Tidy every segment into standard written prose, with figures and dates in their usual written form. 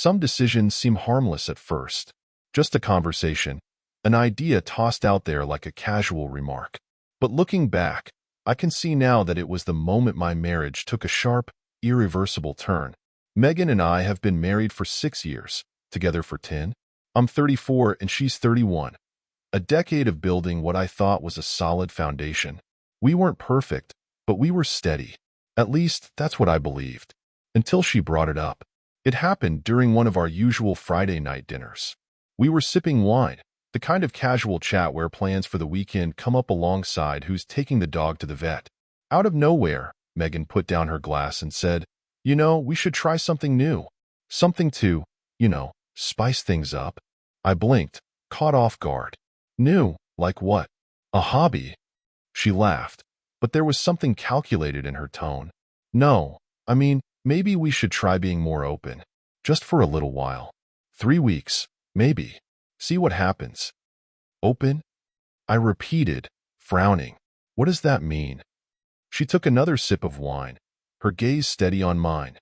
Some decisions seem harmless at first. Just a conversation, an idea tossed out there like a casual remark. But looking back, I can see now that it was the moment my marriage took a sharp, irreversible turn. Megan and I have been married for 6 years, together for 10. I'm 34 and she's 31. A decade of building what I thought was a solid foundation. We weren't perfect, but we were steady. At least, that's what I believed. Until she brought it up. It happened during one of our usual Friday night dinners. We were sipping wine, the kind of casual chat where plans for the weekend come up alongside who's taking the dog to the vet. Out of nowhere, Megan put down her glass and said, we should try something new. Something to, spice things up. I blinked, caught off guard. New, like what? A hobby? She laughed, but there was something calculated in her tone. No, maybe we should try being more open. Just for a little while. 3 weeks, maybe. See what happens. Open? I repeated, frowning. What does that mean? She took another sip of wine, her gaze steady on mine.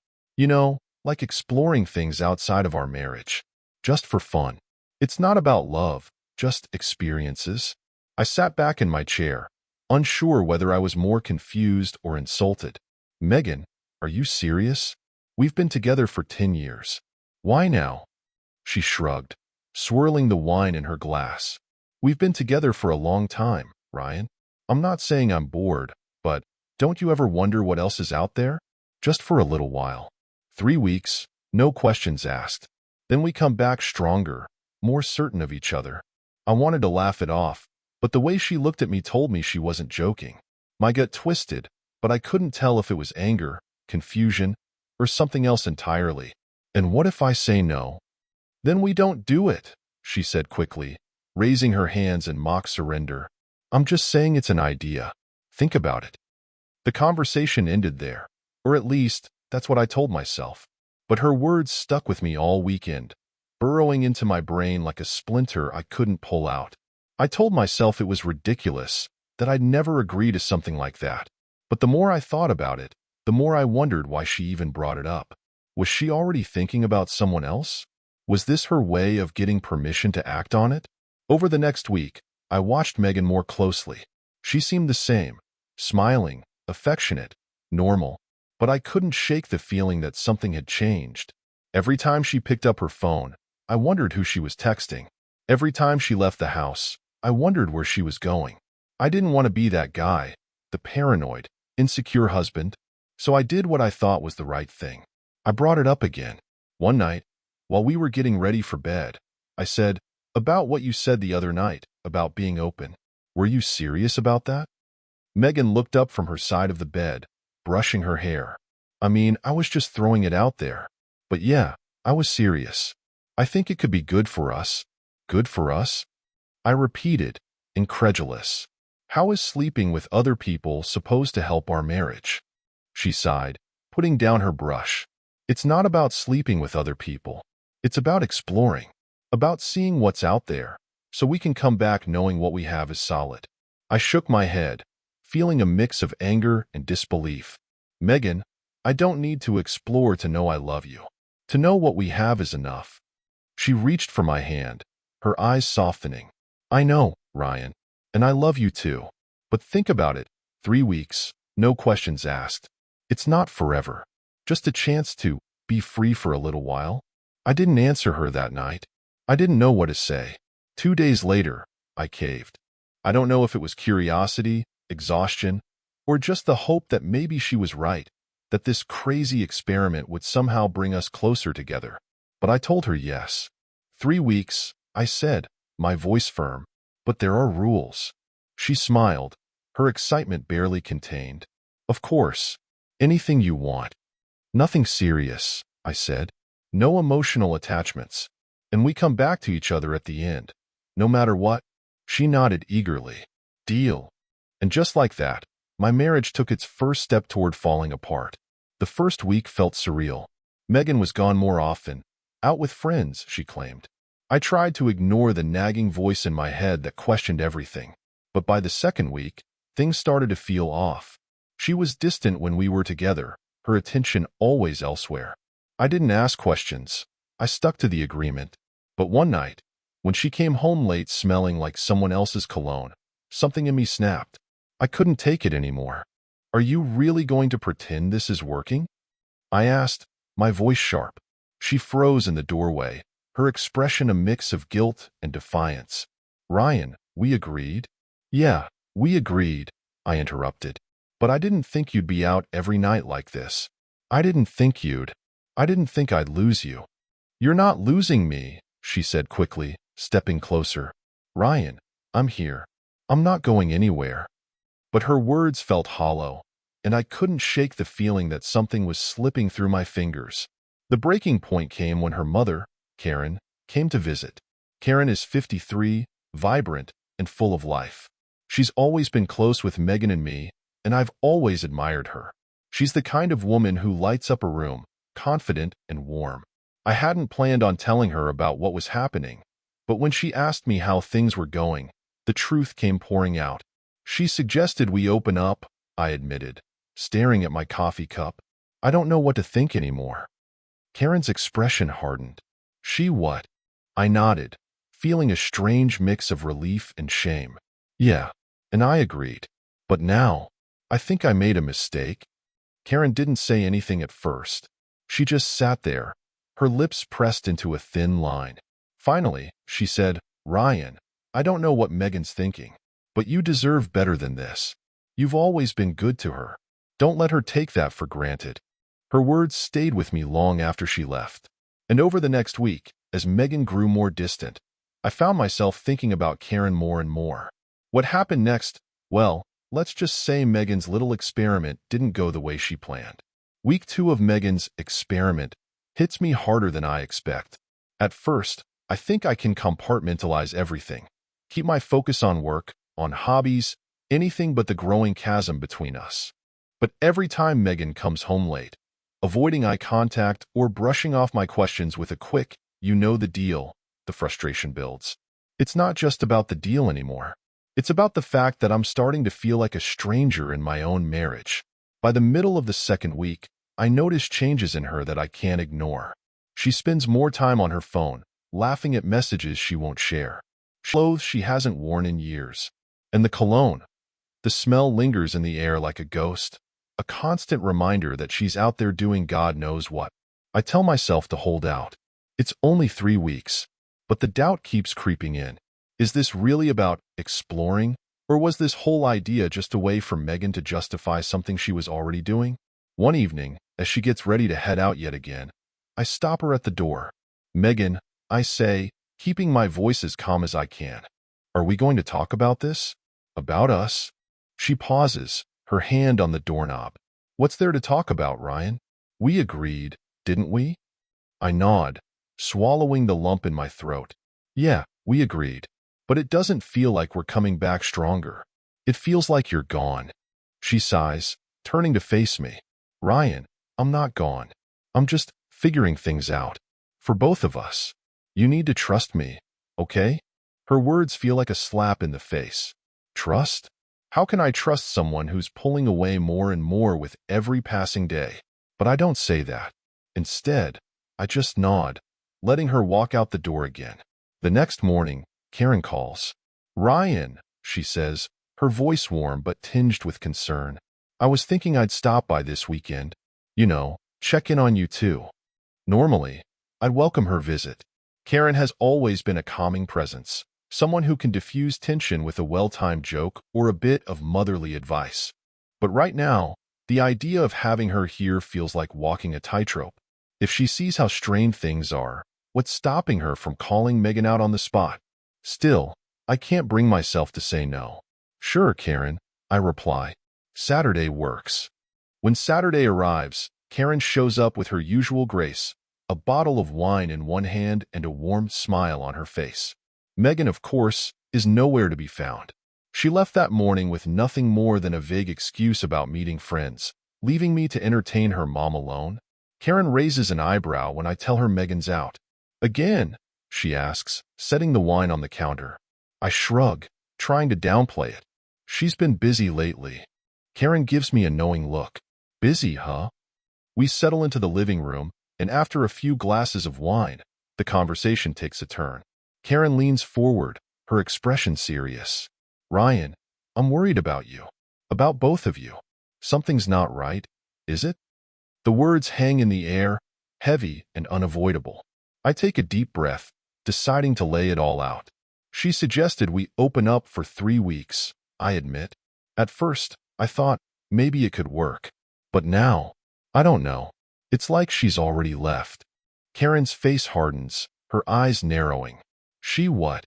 Like exploring things outside of our marriage. Just for fun. It's not about love, just experiences. I sat back in my chair, unsure whether I was more confused or insulted. Megan, are you serious? We've been together for 10 years. Why now? She shrugged, swirling the wine in her glass. We've been together for a long time, Ryan. I'm not saying I'm bored, but don't you ever wonder what else is out there? Just for a little while. 3 weeks, no questions asked. Then we come back stronger, more certain of each other. I wanted to laugh it off, but the way she looked at me told me she wasn't joking. My gut twisted, but I couldn't tell if it was anger, confusion, or something else entirely. And what if I say no? Then we don't do it, she said quickly, raising her hands in mock surrender. I'm just saying it's an idea. Think about it. The conversation ended there, or at least, that's what I told myself. But her words stuck with me all weekend, burrowing into my brain like a splinter I couldn't pull out. I told myself it was ridiculous, that I'd never agree to something like that. But the more I thought about it, the more I wondered why she even brought it up. Was she already thinking about someone else? Was this her way of getting permission to act on it? Over the next week, I watched Megan more closely. She seemed the same, smiling, affectionate, normal. But I couldn't shake the feeling that something had changed. Every time she picked up her phone, I wondered who she was texting. Every time she left the house, I wondered where she was going. I didn't want to be that guy, the paranoid, insecure husband, so I did what I thought was the right thing. I brought it up again. One night, while we were getting ready for bed, I said, about what you said the other night, about being open. Were you serious about that? Megan looked up from her side of the bed, brushing her hair. I was just throwing it out there. But yeah, I was serious. I think it could be good for us. Good for us? I repeated, incredulous. How is sleeping with other people supposed to help our marriage? She sighed, putting down her brush. It's not about sleeping with other people. It's about exploring. About seeing what's out there, so we can come back knowing what we have is solid. I shook my head, feeling a mix of anger and disbelief. Megan, I don't need to explore to know I love you. To know what we have is enough. She reached for my hand, her eyes softening. I know, Ryan, and I love you too. But think about it. 3 weeks, no questions asked. It's not forever. Just a chance to be free for a little while. I didn't answer her that night. I didn't know what to say. 2 days later, I caved. I don't know if it was curiosity, exhaustion, or just the hope that maybe she was right, that this crazy experiment would somehow bring us closer together. But I told her yes. 3 weeks, I said, my voice firm, but there are rules. She smiled, her excitement barely contained. Of course, anything you want. Nothing serious, I said. No emotional attachments. And we come back to each other at the end. No matter what. She nodded eagerly. Deal. And just like that, my marriage took its first step toward falling apart. The first week felt surreal. Megan was gone more often. Out with friends, she claimed. I tried to ignore the nagging voice in my head that questioned everything. But by the second week, things started to feel off. She was distant when we were together, her attention always elsewhere. I didn't ask questions. I stuck to the agreement. But one night, when she came home late smelling like someone else's cologne, something in me snapped. I couldn't take it anymore. Are you really going to pretend this is working? I asked, my voice sharp. She froze in the doorway, her expression a mix of guilt and defiance. Ryan, we agreed? Yeah, we agreed, I interrupted. But I didn't think you'd be out every night like this. I didn't think I'd lose you. You're not losing me, she said quickly, stepping closer. Ryan, I'm here. I'm not going anywhere. But her words felt hollow, and I couldn't shake the feeling that something was slipping through my fingers. The breaking point came when her mother, Karen, came to visit. Karen is 53, vibrant, and full of life. She's always been close with Megan and me, and I've always admired her. She's the kind of woman who lights up a room, confident and warm. I hadn't planned on telling her about what was happening, but when she asked me how things were going, the truth came pouring out. She suggested we open up, I admitted, staring at my coffee cup. I don't know what to think anymore. Karen's expression hardened. She what? I nodded, feeling a strange mix of relief and shame. Yeah, and I agreed. But now, I think I made a mistake. Karen didn't say anything at first. She just sat there, her lips pressed into a thin line. Finally, she said, Ryan, I don't know what Megan's thinking, but you deserve better than this. You've always been good to her. Don't let her take that for granted. Her words stayed with me long after she left. And over the next week, as Megan grew more distant, I found myself thinking about Karen more and more. What happened next? Well, let's just say Megan's little experiment didn't go the way she planned. Week 2 of Megan's experiment hits me harder than I expect. At first, I think I can compartmentalize everything, keep my focus on work, on hobbies, anything but the growing chasm between us. But every time Megan comes home late, avoiding eye contact or brushing off my questions with a quick, you know the deal, the frustration builds. It's not just about the deal anymore. It's about the fact that I'm starting to feel like a stranger in my own marriage. By the middle of the second week, I notice changes in her that I can't ignore. She spends more time on her phone, laughing at messages she won't share. Clothes she hasn't worn in years. And the cologne. The smell lingers in the air like a ghost, a constant reminder that she's out there doing God knows what. I tell myself to hold out. It's only 3 weeks, but the doubt keeps creeping in. Is this really about exploring, or was this whole idea just a way for Megan to justify something she was already doing? One evening, as she gets ready to head out yet again, I stop her at the door. Megan, I say, keeping my voice as calm as I can. Are we going to talk about this? About us? She pauses, her hand on the doorknob. What's there to talk about, Ryan? We agreed, didn't we? I nod, swallowing the lump in my throat. Yeah, we agreed. But it doesn't feel like we're coming back stronger. It feels like you're gone. She sighs, turning to face me. Ryan, I'm not gone. I'm just figuring things out. For both of us. You need to trust me, okay? Her words feel like a slap in the face. Trust? How can I trust someone who's pulling away more and more with every passing day? But I don't say that. Instead, I just nod, letting her walk out the door again. The next morning, Karen calls. Ryan, she says, her voice warm but tinged with concern. I was thinking I'd stop by this weekend. You know, check in on you too. Normally, I'd welcome her visit. Karen has always been a calming presence, someone who can diffuse tension with a well-timed joke or a bit of motherly advice. But right now, the idea of having her here feels like walking a tightrope. If she sees how strained things are, what's stopping her from calling Megan out on the spot? Still, I can't bring myself to say no. Sure, Karen, I reply. Saturday works. When Saturday arrives, Karen shows up with her usual grace, a bottle of wine in one hand and a warm smile on her face. Megan, of course, is nowhere to be found. She left that morning with nothing more than a vague excuse about meeting friends, leaving me to entertain her mom alone. Karen raises an eyebrow when I tell her Megan's out. Again, she asks, setting the wine on the counter. I shrug, trying to downplay it. She's been busy lately. Karen gives me a knowing look. Busy, huh? We settle into the living room, and after a few glasses of wine, The conversation takes a turn. Karen leans forward, her expression serious. Ryan, I'm worried about you. About both of you. Something's not right, is it? The words hang in the air, heavy and unavoidable. I take a deep breath, deciding to lay it all out. She suggested we open up for 3 weeks, I admit. At first, I thought maybe it could work. But now, I don't know. It's like she's already left. Karen's face hardens, her eyes narrowing. She what?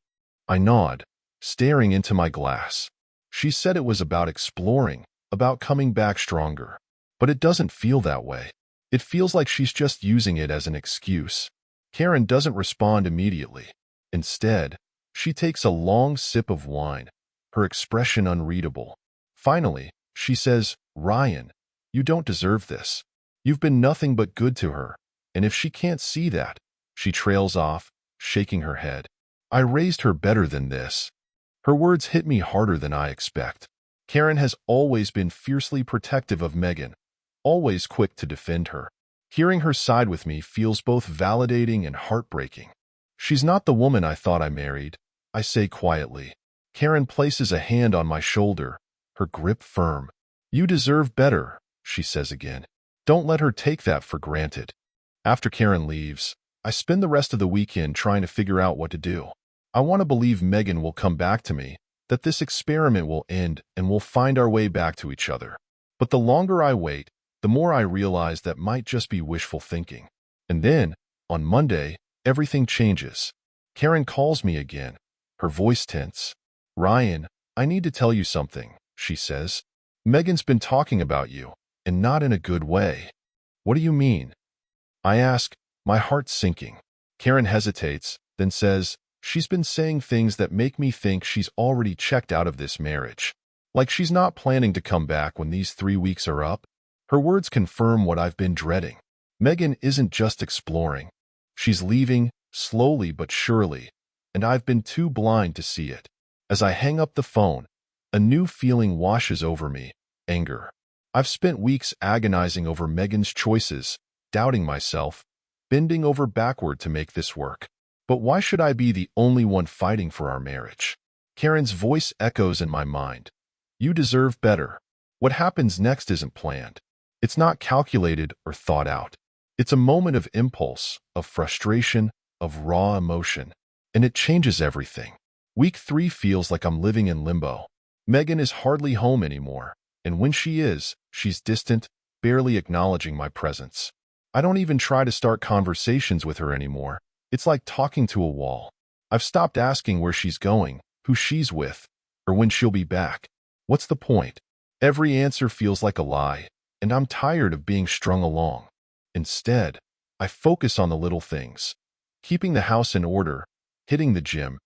I nod, staring into my glass. She said it was about exploring, about coming back stronger. But it doesn't feel that way. It feels like she's just using it as an excuse. Karen doesn't respond immediately. Instead, she takes a long sip of wine, her expression unreadable. Finally, she says, Ryan, you don't deserve this. You've been nothing but good to her, and if she can't see that, she trails off, shaking her head. I raised her better than this. Her words hit me harder than I expect. Karen has always been fiercely protective of Megan, always quick to defend her. Hearing her side with me feels both validating and heartbreaking. She's not the woman I thought I married, I say quietly. Karen places a hand on my shoulder, her grip firm. You deserve better, she says again. Don't let her take that for granted. After Karen leaves, I spend the rest of the weekend trying to figure out what to do. I want to believe Megan will come back to me, that this experiment will end and we'll find our way back to each other. But the longer I wait, the more I realize that might just be wishful thinking. And then, on Monday, everything changes. Karen calls me again, her voice tense. Ryan, I need to tell you something, she says. Megan's been talking about you, and not in a good way. What do you mean? I ask, my heart sinking. Karen hesitates, then says, she's been saying things that make me think she's already checked out of this marriage. Like she's not planning to come back when these 3 weeks are up. Her words confirm what I've been dreading. Megan isn't just exploring. She's leaving, slowly but surely, and I've been too blind to see it. As I hang up the phone, a new feeling washes over me, anger. I've spent weeks agonizing over Megan's choices, doubting myself, bending over backward to make this work. But why should I be the only one fighting for our marriage? Karen's voice echoes in my mind. You deserve better. What happens next isn't planned. It's not calculated or thought out. It's a moment of impulse, of frustration, of raw emotion. And it changes everything. Week 3 feels like I'm living in limbo. Megan is hardly home anymore, and when she is, she's distant, barely acknowledging my presence. I don't even try to start conversations with her anymore. It's like talking to a wall. I've stopped asking where she's going, who she's with, or when she'll be back. What's the point? Every answer feels like a lie, and I'm tired of being strung along. Instead, I focus on the little things. Keeping the house in order, hitting the gym,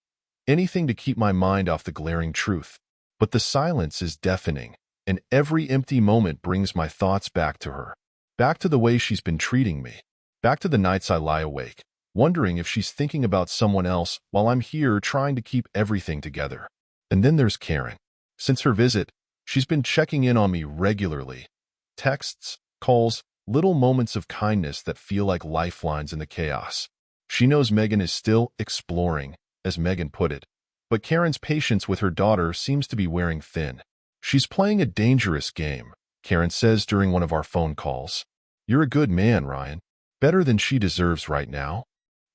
anything to keep my mind off the glaring truth. But the silence is deafening, and every empty moment brings my thoughts back to her. Back to the way she's been treating me. Back to the nights I lie awake, wondering if she's thinking about someone else while I'm here trying to keep everything together. And then there's Karen. Since her visit, she's been checking in on me regularly. Texts, calls, little moments of kindness that feel like lifelines in the chaos. She knows Megan is still exploring, as Megan put it. But Karen's patience with her daughter seems to be wearing thin. She's playing a dangerous game, Karen says during one of our phone calls. You're a good man, Ryan. Better than she deserves right now.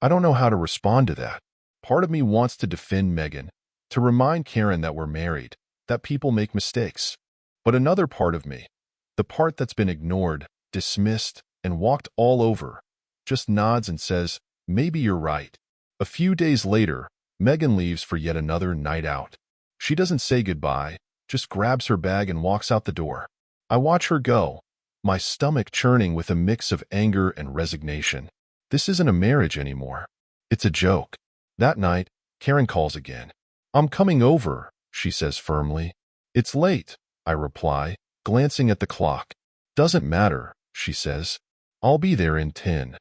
I don't know how to respond to that. Part of me wants to defend Megan, to remind Karen that we're married, that people make mistakes. But another part of me, the part that's been ignored, dismissed, and walked all over, just nods and says, maybe you're right. A few days later, Megan leaves for yet another night out. She doesn't say goodbye, just grabs her bag and walks out the door. I watch her go, my stomach churning with a mix of anger and resignation. This isn't a marriage anymore. It's a joke. That night, Karen calls again. I'm coming over, she says firmly. It's late, I reply, glancing at the clock. Doesn't matter, she says. I'll be there in 10.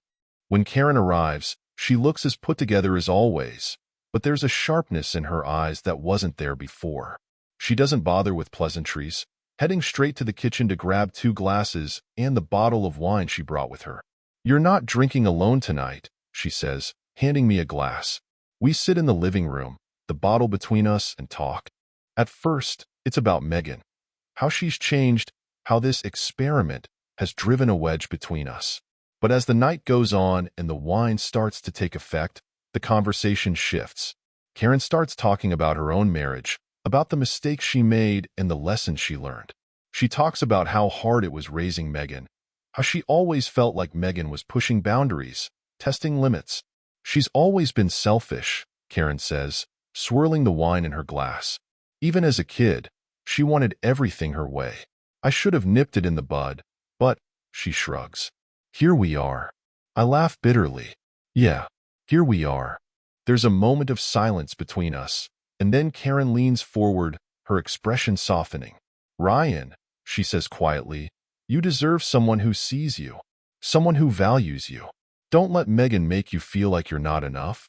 When Karen arrives, she looks as put together as always, but there's a sharpness in her eyes that wasn't there before. She doesn't bother with pleasantries, heading straight to the kitchen to grab 2 glasses and the bottle of wine she brought with her. You're not drinking alone tonight, she says, handing me a glass. We sit in the living room, the bottle between us, and talk. At first, it's about Megan. How she's changed, how this experiment has driven a wedge between us. But as the night goes on and the wine starts to take effect, the conversation shifts. Karen starts talking about her own marriage, about the mistakes she made and the lessons she learned. She talks about how hard it was raising Megan, how she always felt like Megan was pushing boundaries, testing limits. She's always been selfish, Karen says, swirling the wine in her glass. Even as a kid, she wanted everything her way. I should have nipped it in the bud, but, she shrugs. Here we are. I laugh bitterly. Yeah, here we are. There's a moment of silence between us, and then Karen leans forward, her expression softening. Ryan, she says quietly, you deserve someone who sees you, someone who values you. Don't let Megan make you feel like you're not enough.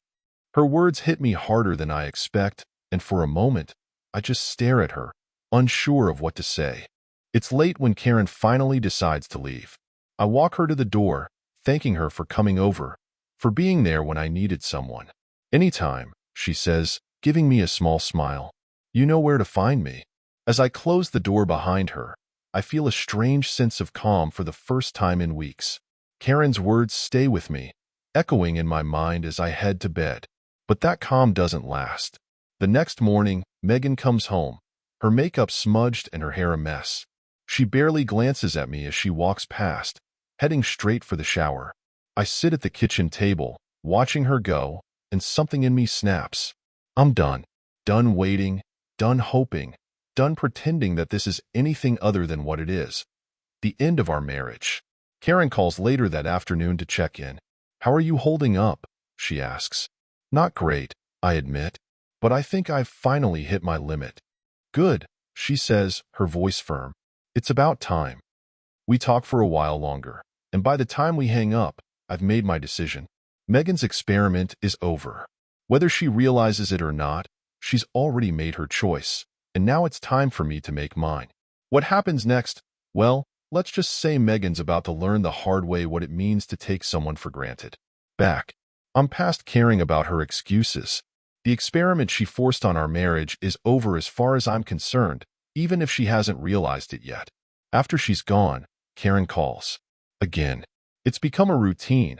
Her words hit me harder than I expect, and for a moment, I just stare at her, unsure of what to say. It's late when Karen finally decides to leave. I walk her to the door, thanking her for coming over, for being there when I needed someone. Anytime, she says, giving me a small smile. You know where to find me. As I close the door behind her, I feel a strange sense of calm for the first time in weeks. Karen's words stay with me, echoing in my mind as I head to bed. But that calm doesn't last. The next morning, Megan comes home, her makeup smudged and her hair a mess. She barely glances at me as she walks past, heading straight for the shower. I sit at the kitchen table, watching her go, and something in me snaps. I'm done. Done waiting, done hoping, done pretending that this is anything other than what it is. The end of our marriage. Karen calls later that afternoon to check in. How are you holding up? She asks. Not great, I admit, but I think I've finally hit my limit. Good, she says, her voice firm. It's about time. We talk for a while longer, and by the time we hang up, I've made my decision. Megan's experiment is over. Whether she realizes it or not, she's already made her choice, and now it's time for me to make mine. What happens next? Well, let's just say Megan's about to learn the hard way what it means to take someone for granted. Back. I'm past caring about her excuses. The experiment she forced on our marriage is over as far as I'm concerned, even if she hasn't realized it yet. After she's gone, Karen calls. Again. It's become a routine.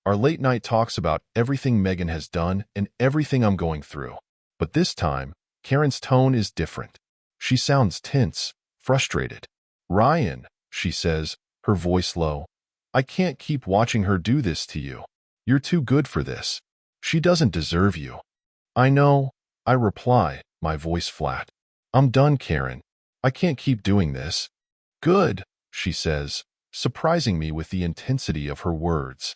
Our late-night talks about everything Megan has done and everything I'm going through. But this time, Karen's tone is different. She sounds tense, frustrated. Ryan, she says, her voice low. I can't keep watching her do this to you. You're too good for this. She doesn't deserve you. I know, I reply, my voice flat. I'm done, Karen. I can't keep doing this. Good, she says, surprising me with the intensity of her words.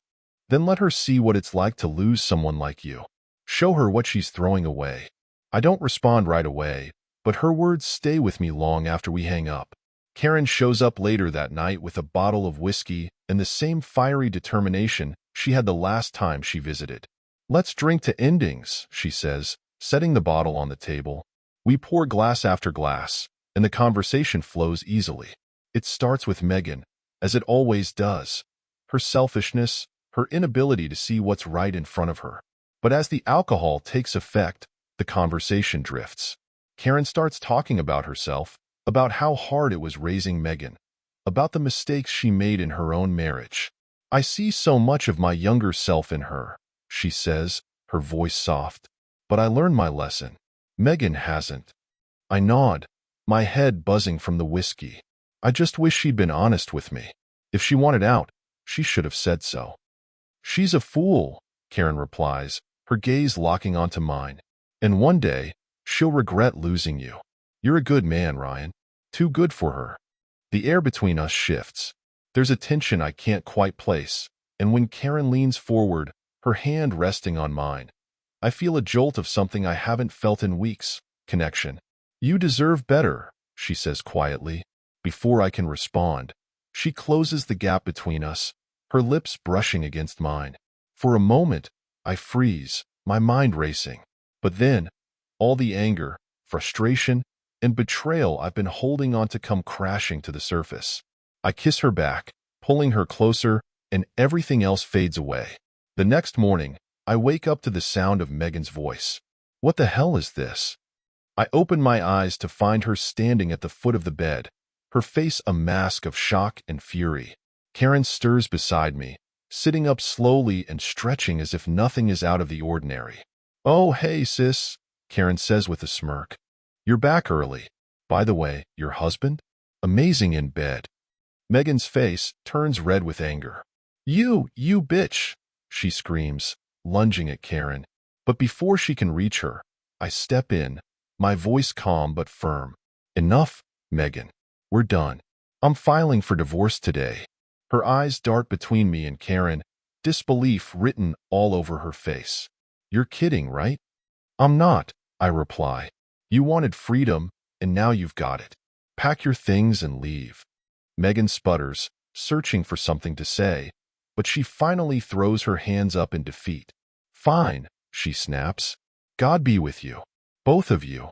Then let her see what it's like to lose someone like you. Show her what she's throwing away. I don't respond right away, but her words stay with me long after we hang up. Karen shows up later that night with a bottle of whiskey and the same fiery determination she had the last time she visited. Let's drink to endings, she says, setting the bottle on the table. We pour glass after glass, and the conversation flows easily. It starts with Megan, as it always does. Her selfishness, her inability to see what's right in front of her. But as the alcohol takes effect, the conversation drifts. Karen starts talking about herself, about how hard it was raising Megan, about the mistakes she made in her own marriage. I see so much of my younger self in her, she says, her voice soft. But I learned my lesson. Megan hasn't. I nod, my head buzzing from the whiskey. I just wish she'd been honest with me. If she wanted out, she should have said so. She's a fool, Karen replies, her gaze locking onto mine. And one day, she'll regret losing you. You're a good man, Ryan. Too good for her. The air between us shifts. There's a tension I can't quite place, and when Karen leans forward, her hand resting on mine, I feel a jolt of something I haven't felt in weeks. Connection. You deserve better, she says quietly. Before I can respond, she closes the gap between us, her lips brushing against mine. For a moment, I freeze, my mind racing. But then, all the anger, frustration, and betrayal I've been holding on to come crashing to the surface. I kiss her back, pulling her closer, and everything else fades away. The next morning, I wake up to the sound of Megan's voice. What the hell is this? I open my eyes to find her standing at the foot of the bed, her face a mask of shock and fury. Karen stirs beside me, sitting up slowly and stretching as if nothing is out of the ordinary. "Oh, hey, sis," Karen says with a smirk. "You're back early. By the way, your husband? Amazing in bed." Megan's face turns red with anger. You bitch," she screams, lunging at Karen. But before she can reach her, I step in, my voice calm but firm. "Enough, Megan. We're done. I'm filing for divorce today." Her eyes dart between me and Karen, disbelief written all over her face. "You're kidding, right?" "I'm not," I reply. "You wanted freedom, and now you've got it. Pack your things and leave." Megan sputters, searching for something to say, but she finally throws her hands up in defeat. "Fine," she snaps. "God be with you. Both of you."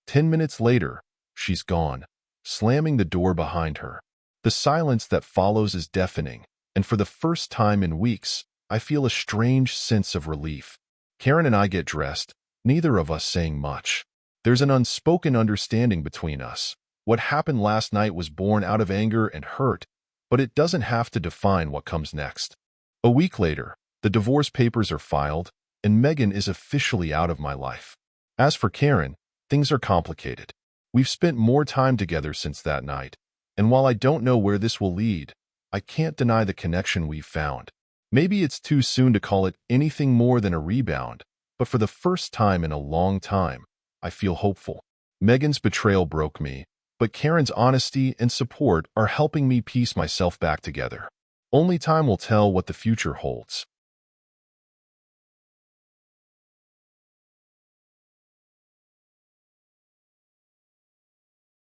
10 minutes later, she's gone, slamming the door behind her. The silence that follows is deafening, and for the first time in weeks, I feel a strange sense of relief. Karen and I get dressed, neither of us saying much. There's an unspoken understanding between us. What happened last night was born out of anger and hurt, but it doesn't have to define what comes next. A week later, the divorce papers are filed, and Megan is officially out of my life. As for Karen, things are complicated. We've spent more time together since that night, and while I don't know where this will lead, I can't deny the connection we've found. Maybe it's too soon to call it anything more than a rebound, but for the first time in a long time, I feel hopeful. Megan's betrayal broke me, but Karen's honesty and support are helping me piece myself back together. Only time will tell what the future holds.